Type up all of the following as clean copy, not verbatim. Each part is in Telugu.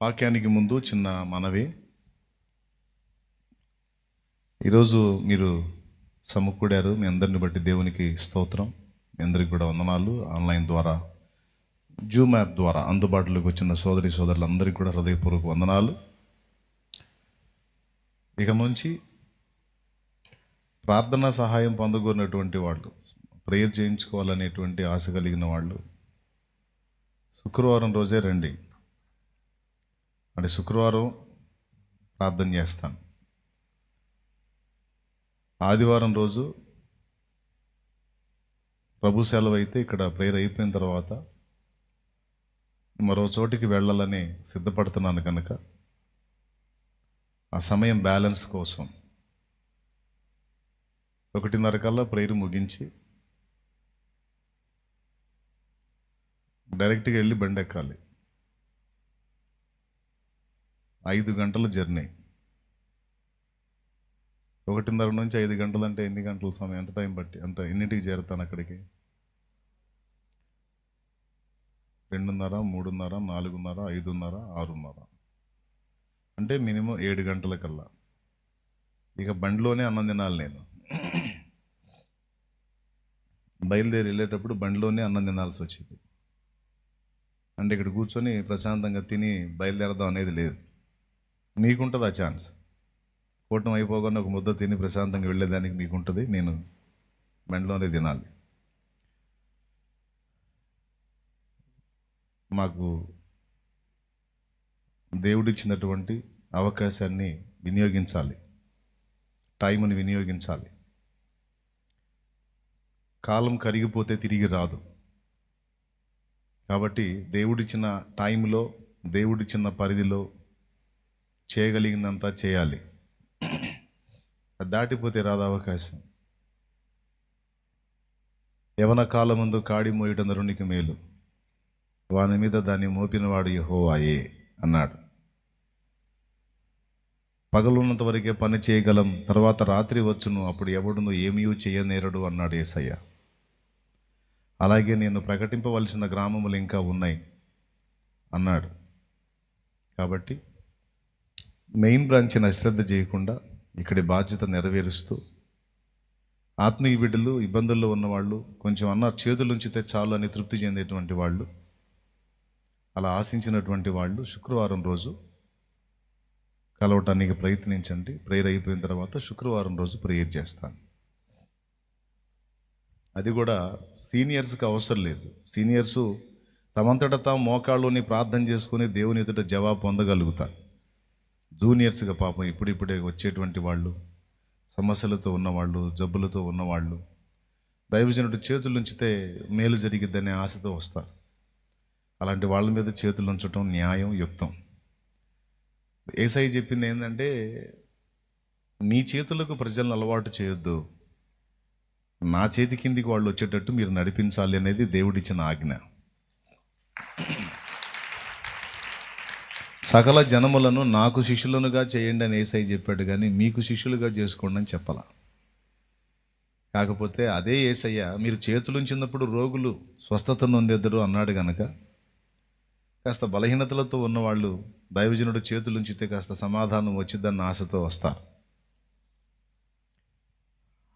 వాక్యానికి ముందు చిన్న మనవి. ఈరోజు మీరు సమకూడారు. మీ అందరిని బట్టి దేవునికి స్తోత్రం. మీ అందరికి కూడా వందనాలు. ఆన్లైన్ ద్వారా, జూమ్ యాప్ ద్వారా అందుబాటులోకి వచ్చిన సోదరి సోదరులందరికీ కూడా హృదయపూర్వక వందనాలు. ఇక నుంచి ప్రార్థనా సహాయం పొందగోరినటువంటి వాళ్ళు, ప్రేయర్ చేయించుకోవాలనేటువంటి ఆశ కలిగిన వాళ్ళు శుక్రవారం రోజే రండి. అంటే శుక్రవారం ప్రార్థన చేస్తాను. ఆదివారం రోజు ప్రభు సెలవు అయితే ఇక్కడ ప్రేయర్ అయిపోయిన తర్వాత మరో చోటికి వెళ్ళాలని సిద్ధపడుతున్నాను కనుక ఆ సమయం బ్యాలెన్స్ కోసం 1:30 కల్లా ప్రేయర్ ముగించి డైరెక్ట్గా వెళ్ళి బండి ఎక్కాలి. 5 గంటల జర్నీ. 1:30 నుంచి 5 గంటలు అంటే ఎన్ని గంటల సమయం, ఎంత టైం బట్టి ఎన్నింటికి చేరుతాను అక్కడికి? 2:30, 3:30, 4:30, 5:30, 6:30 అంటే మినిమం 7 గంటల కల్లా. ఇక బండిలోనే అన్నం తినాలి. నేను బయలుదేరి వెళ్ళేటప్పుడు బండిలోనే అన్నం తినాల్సి వచ్చింది. అంటే ఇక్కడ కూర్చొని ప్రశాంతంగా తిని బయలుదేరదాం అనేది లేదు. మీకుంటుంది ఆ ఛాన్స్. కూటం అయిపోగానే ఒక ముద్ద తిని ప్రశాంతంగా వెళ్ళేదానికి మీకుంటుంది. నేను బండిలోనే తినాలి. మాకు దేవుడిచ్చినటువంటి అవకాశాన్ని వినియోగించాలి, టైంని వినియోగించాలి. కాలం కరిగిపోతే తిరిగి రాదు. కాబట్టి దేవుడిచ్చిన టైంలో, దేవుడిచ్చిన పరిధిలో చేయగలిగిందంతా చేయాలి. దాటిపోతే రాదు అవకాశం. యవన కాలమందు కాడి మోయటం నరునికి మేలు, వాని మీద దాన్ని మోపినవాడు యెహోవాయే అన్నాడు. పగలున్నంత వరకే పని చేయగలం, తర్వాత రాత్రి వచ్చును, అప్పుడు ఎవడును ఏమీ చేయనేరడు అన్నాడు యేసయ్య. అలాగే నేను ప్రకటింపవలసిన గ్రామములు ఇంకా ఉన్నాయి అన్నాడు. కాబట్టి మెయిన్ బ్రాంచ్ని అశ్రద్ధ చేయకుండా ఇక్కడి బాధ్యత నెరవేరుస్తూ, ఆత్మీయ బిడ్డలు, ఇబ్బందుల్లో ఉన్నవాళ్ళు, కొంచెం అన్న చేతులు ఉంచితే చాలు అని తృప్తి చెందేటువంటి వాళ్ళు, అలా ఆశించినటువంటి వాళ్ళు శుక్రవారం రోజు కలవటానికి ప్రయత్నించండి. ప్రేయర్ అయిపోయిన తర్వాత శుక్రవారం రోజు ప్రేయర్ చేస్తాను. అది కూడా సీనియర్స్కి అవసరం లేదు. సీనియర్సు తమంతట తాము మోకాళ్ళుని ప్రార్థన చేసుకుని దేవుని ఎదుట జవాబు పొందగలుగుతారు. జూనియర్స్గా పాపం ఇప్పుడిప్పుడే వచ్చేటువంటి వాళ్ళు, సమస్యలతో ఉన్నవాళ్ళు, జబ్బులతో ఉన్నవాళ్ళు, దైవజనుడు చేతులు ఉంచితే మేలు జరిగిద్దనే ఆశతో వస్తారు. అలాంటి వాళ్ళ మీద చేతులు ఉంచడం న్యాయం, యుక్తం. యేసయ్య చెప్పింది ఏంటంటే, నీ చేతులకు ప్రజలను అలవాటు చేయొద్దు, నా చేతి కిందికి వాళ్ళు వచ్చేటట్టు మీరు నడిపించాలి అనేది దేవుడిచ్చిన ఆజ్ఞ. సకల జనములను నాకు శిష్యులనుగా చేయండి అని యేసయ్య చెప్పాడు, కానీ మీకు శిష్యులుగా చేసుకోండి అని చెప్పాల. కాకపోతే అదే యేసయ్య మీరు చేతులుంచినప్పుడు రోగులు స్వస్థత నొందెదరు అన్నాడు కనుక, కాస్త బలహీనతలతో ఉన్నవాళ్ళు దైవజనుడు చేతులుంచితే కాస్త సమాధానం వచ్చిద్దన్న ఆశతో వస్తారు.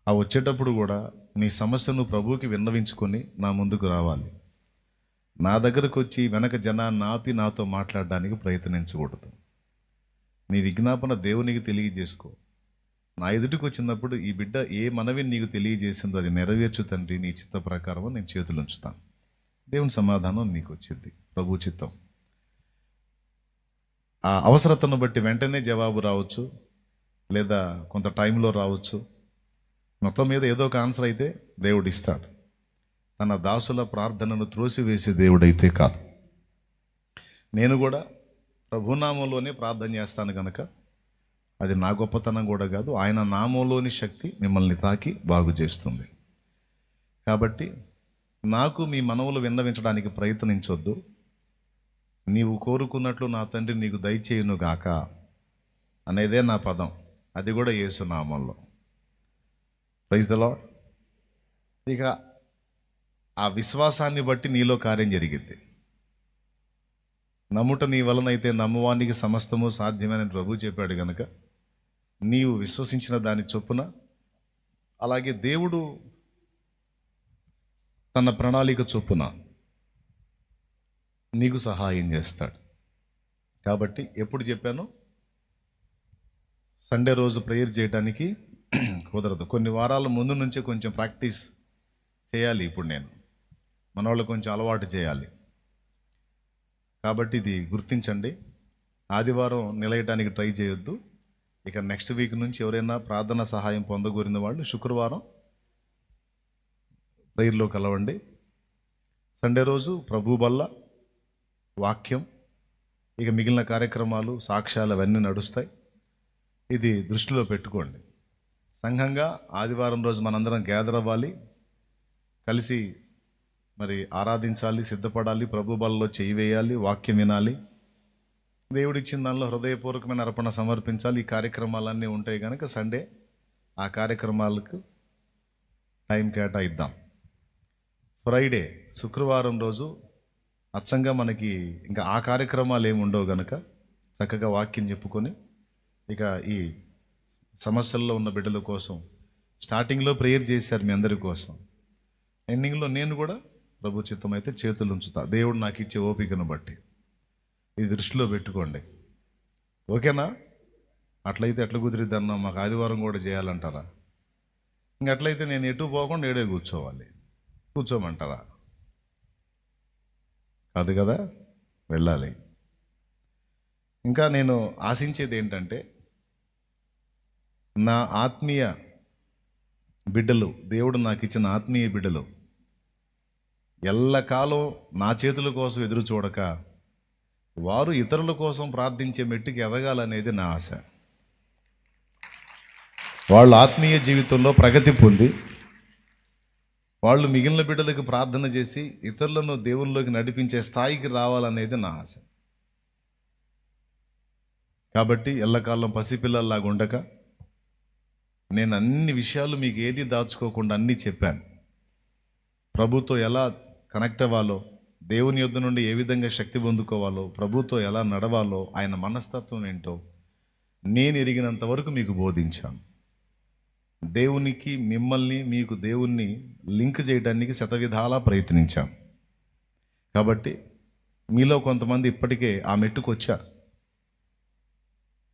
ఆ వచ్చేటప్పుడు కూడా నీ సమస్యను ప్రభువుకి విన్నవించుకొని నా ముందుకు రావాలి. నా దగ్గరకు వచ్చి వెనక జనాన్ని ఆపి నాతో మాట్లాడడానికి ప్రయత్నించకూడదు. నీ విజ్ఞాపన దేవునికి తెలియజేసుకో. నా ఎదుటికి వచ్చినప్పుడు ఈ బిడ్డ ఏ మనవిని నీకు తెలియజేసిందో అది నెరవేర్చు తండ్రి, నీ చిత్త ప్రకారం నేను చేతులు ఉంచుతాను. దేవుని సమాధానం నీకు వచ్చింది, ప్రభు చిత్తం. ఆ అవసరతను బట్టి వెంటనే జవాబు రావచ్చు, లేదా కొంత టైంలో రావచ్చు. మొత్తం మీద ఏదో ఒక ఆన్సర్ అయితే దేవుడు ఇస్తాడు. తన దాసుల ప్రార్థనను త్రోసివేసే దేవుడైతే కాదు. నేను కూడా ప్రభునామంలోనే ప్రార్థన చేస్తాను కనుక అది నా గొప్పతనం కూడా కాదు, ఆయన నామంలోని శక్తి మిమ్మల్ని తాకి బాగు చేస్తుంది. కాబట్టి నాకు మీ మనవులు విన్నవించడానికి ప్రయత్నించొద్దు. నీవు కోరుకున్నట్లు నా తండ్రి నీకు దయచేయును గాక అనేదే నా పదం. అది కూడా యేసు నామంలో. Praise the lord. ఇక ఆ విశ్వాసాన్ని బట్టి నీలో కార్యం జరిగింది. నమ్ముట నీ వలనైతే నమ్మువానికి సమస్తము సాధ్యమని ప్రభు చెప్పాడు గనుక నీవు విశ్వసించిన దాని చొప్పున అలాగే దేవుడు తన ప్రణాళిక చొప్పున నీకు సహాయం చేస్తాడు. కాబట్టి ఎప్పుడు చెప్పాను, సండే రోజు ప్రేయర్ చేయడానికి కుదరదు. కొన్ని వారాల ముందు నుంచే కొంచెం ప్రాక్టీస్ చేయాలి. ఇప్పుడు నేను మన వాళ్ళు కొంచెం అలవాటు చేయాలి. కాబట్టి ఇది గుర్తించండి. ఆదివారం నిలయటానికి ట్రై చేయొద్దు. ఇక నెక్స్ట్ వీక్ నుంచి ఎవరైనా ప్రార్థన సహాయం పొందగోరిన వాళ్ళు శుక్రవారం ప్రేయర్లో కలవండి. సండే రోజు ప్రభు బల్ల, వాక్యం, ఇక మిగిలిన కార్యక్రమాలు, సాక్ష్యాలు అవన్నీ నడుస్తాయి. ఇది దృష్టిలో పెట్టుకోండి. సంఘంగా ఆదివారం రోజు మనందరం గ్యాదర్ అవ్వాలి, కలిసి మరి ఆరాధించాలి, సిద్ధపడాలి, ప్రభు బలలో చేయి వేయాలి, వాక్యం వినాలి, దేవుడిచ్చిన దానిలో హృదయపూర్వకమైన అర్పణ సమర్పించాలి. ఈ కార్యక్రమాలన్నీ ఉంటాయి కనుక సండే ఆ కార్యక్రమాలకు టైం కేటాయిద్దాం. ఫ్రైడే, శుక్రవారం రోజు అచ్చంగా మనకి ఇంకా ఆ కార్యక్రమాలు ఏమి ఉండవు కనుక చక్కగా వాక్యం చెప్పుకొని ఇక ఈ సమస్యల్లో ఉన్న బిడ్డల కోసం స్టార్టింగ్లో ప్రేయర్ చేశారు మీ అందరి కోసం. ఎండింగ్లో నేను కూడా ప్రభు చిత్తం అయితే చేతులు ఉంచుతా, దేవుడు నాకు ఇచ్చే ఓపికను బట్టి. ఇది దృష్టిలో పెట్టుకోండి. ఓకేనా? అట్లయితే ఎట్లా కుదిరిద్ది అన్నా, మాకు ఆదివారం కూడా చేయాలంటారా? ఇంకట్లయితే నేను ఎటు పోకుండా ఏడే కూర్చోమంటారా? కాదు కదా, వెళ్ళాలి. ఇంకా నేను ఆశించేది ఏంటంటే, నా ఆత్మీయ బిడ్డలు, దేవుడు నాకు ఇచ్చిన ఆత్మీయ బిడ్డలు ఎల్లకాలం నా చేతుల కోసం ఎదురు చూడక వారు ఇతరుల కోసం ప్రార్థించే మెట్టుకి ఎదగాలనేది నా ఆశ. వాళ్ళు ఆత్మీయ జీవితంలో ప్రగతి పొంది వాళ్ళు మిగిలిన బిడ్డలకు ప్రార్థన చేసి ఇతరులను దేవునిలోకి నడిపించే స్థాయికి రావాలనేది నా ఆశ. కాబట్టి ఎల్లకాలం పసిపిల్లల్లాగా ఉండక నేను అన్ని విషయాలు మీకు ఏది దాచుకోకుండా అన్నీ చెప్పాను. ప్రభుతో ఎలా కనెక్ట్ అవ్వాలో, దేవుని యొద్ద నుండి ఏ విధంగా శక్తి పొందుకోవాలో, ప్రభుతో ఎలా నడవాలో, ఆయన మనస్తత్వం ఏంటో నేను ఎరిగినంత వరకు మీకు బోధించాను. దేవునికి మిమ్మల్ని, మీకు దేవుణ్ణి లింక్ చేయడానికి శతవిధాలా ప్రయత్నించాం. కాబట్టి మీలో కొంతమంది ఇప్పటికే ఆ మెట్టుకు వచ్చారు.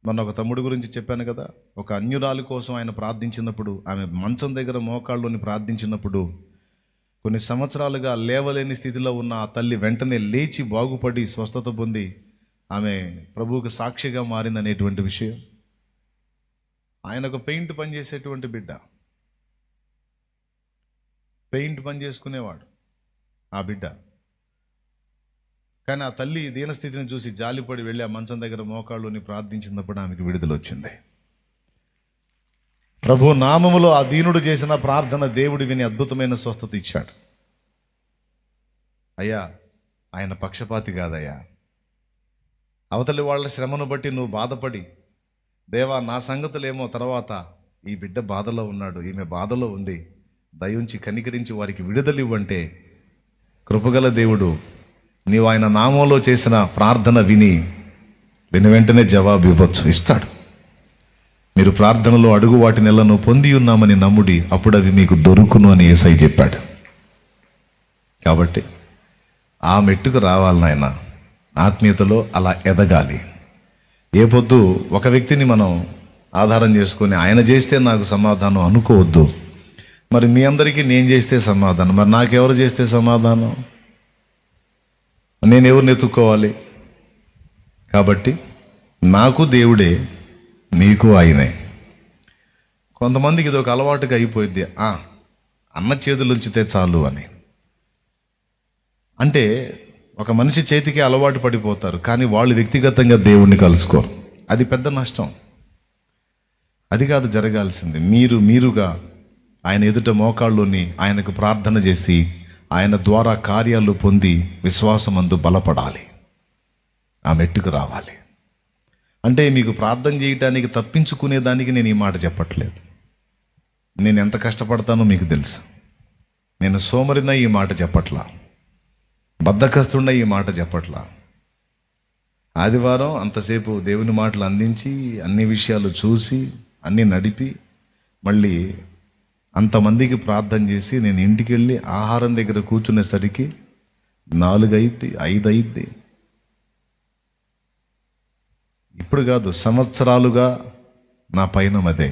మొన్న ఒక తమ్ముడు గురించి చెప్పాను కదా, ఒక అన్యురాలి కోసం ఆయన ప్రార్థించినప్పుడు, ఆమె మంచం దగ్గర మోకాళ్ళలోని ప్రార్థించినప్పుడు కొన్ని సంవత్సరాలుగా లేవలేని స్థితిలో ఉన్న ఆ తల్లి వెంటనే లేచి బాగుపడి స్వస్థత పొంది ఆమె ప్రభువుకు సాక్షిగా మారిందనేటువంటి విషయం. ఆయన ఒక పెయింట్ పని చేసేటువంటి బిడ్డ, పెయింట్ పని చేసుకునేవాడు ఆ బిడ్డ. కానీ ఆ తల్లి దీనస్థితిని చూసి జాలిపడి వెళ్ళి ఆ మంచం దగ్గర మోకాళ్ళుని ప్రార్థించినప్పుడు ఆమెకు విడుదల వచ్చింది. ప్రభు నామములో ఆ దీనుడు చేసిన ప్రార్థన దేవుడు విని అద్భుతమైన స్వస్థత ఇచ్చాడు. అయ్యా, ఆయన పక్షపాతి కాదయ్యా. అవతలి వాళ్ళ శ్రమను బట్టి నువ్వు బాధపడి, దేవా నా సంగతులేమో తర్వాత, ఈ బిడ్డ బాధలో ఉన్నాడు, ఈమె బాధలో ఉంది, దయుంచి కనికరించి వారికి విడుదలివ్వంటే కృపగల దేవుడు నీవు ఆయన నామంలో చేసిన ప్రార్థన విని వెంటనే జవాబు ఇవ్వచ్చు, ఇస్తాడు. మీరు ప్రార్థనలో అడుగు వాటి నెలను పొంది ఉన్నామని నమ్ముడి, అప్పుడు అవి మీకు దొరుకును అని యేసయ్య చెప్పాడు. కాబట్టి ఆ మెట్టుకు రావాలి నాయన. ఆత్మీయతలో అలా ఎదగాలి. ఏ పొద్దు ఒక వ్యక్తిని మనం ఆధారం చేసుకొని ఆయన చేస్తే నాకు సమాధానం అనుకోవద్దు. మరి మీ అందరికీ నేను చేస్తే సమాధానం, మరి నాకెవరు చేస్తే సమాధానం? నేను ఎవరిని ఎత్తుక్కోవాలి? కాబట్టి నాకు దేవుడే, మీకు ఆయనే. కొంతమందికి ఇది ఒక అలవాటుగా అయిపోయింది, అన్న చేతులు ఉంచితే చాలు అని. అంటే ఒక మనిషి చేతికి అలవాటు పడిపోతారు, కానీ వాళ్ళు వ్యక్తిగతంగా దేవుణ్ణి కలుసుకోరు. అది పెద్ద నష్టం. అది కాదు జరగాల్సింది. మీరుగా ఆయన ఎదుట మోకాళ్ళుని ఆయనకు ప్రార్థన చేసి ఆయన ద్వారా కార్యాలు పొంది విశ్వాసమందు బలపడాలి. ఆ మెట్టుకు రావాలి. అంటే మీకు ప్రార్థన చేయటానికి తప్పించుకునేదానికి నేను ఈ మాట చెప్పట్లేదు. నేను ఎంత కష్టపడతానో మీకు తెలుసు. నేను సోమరిన ఈ మాట చెప్పట్లా, బద్ధకస్తున్న ఈ మాట చెప్పట్లా. ఆదివారం అంతసేపు దేవుని మాటలు అందించి అన్ని విషయాలు చూసి అన్నీ నడిపి మళ్ళీ అంతమందికి ప్రార్థన చేసి నేను ఇంటికి వెళ్ళి ఆహారం దగ్గర కూర్చునేసరికి 4 అయింది, 5 అయింది. ఇప్పుడు కాదు, సంవత్సరాలుగా నా పయనం అదే.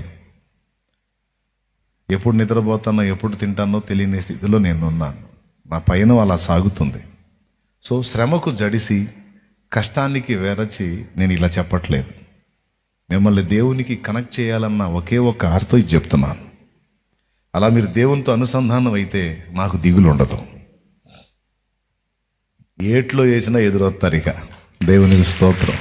ఎప్పుడు నిద్రపోతానో ఎప్పుడు తింటానో తెలియని స్థితిలో నేను ఉన్నాను. నా పయనం అలా సాగుతుంది. సో శ్రమకు జడిసి కష్టానికి వెరచి నేను ఇలా చెప్పట్లేదు. మిమ్మల్ని దేవునికి కనెక్ట్ చేయాలన్న ఒకే ఒక్క ఆశతో ఇది చెప్తున్నాను. అలా మీరు దేవునితో అనుసంధానం అయితే నాకు దిగులు ఉండదు. ఏట్లో వేసినా ఎదురొస్తారు. ఇక దేవునికి స్తోత్రం.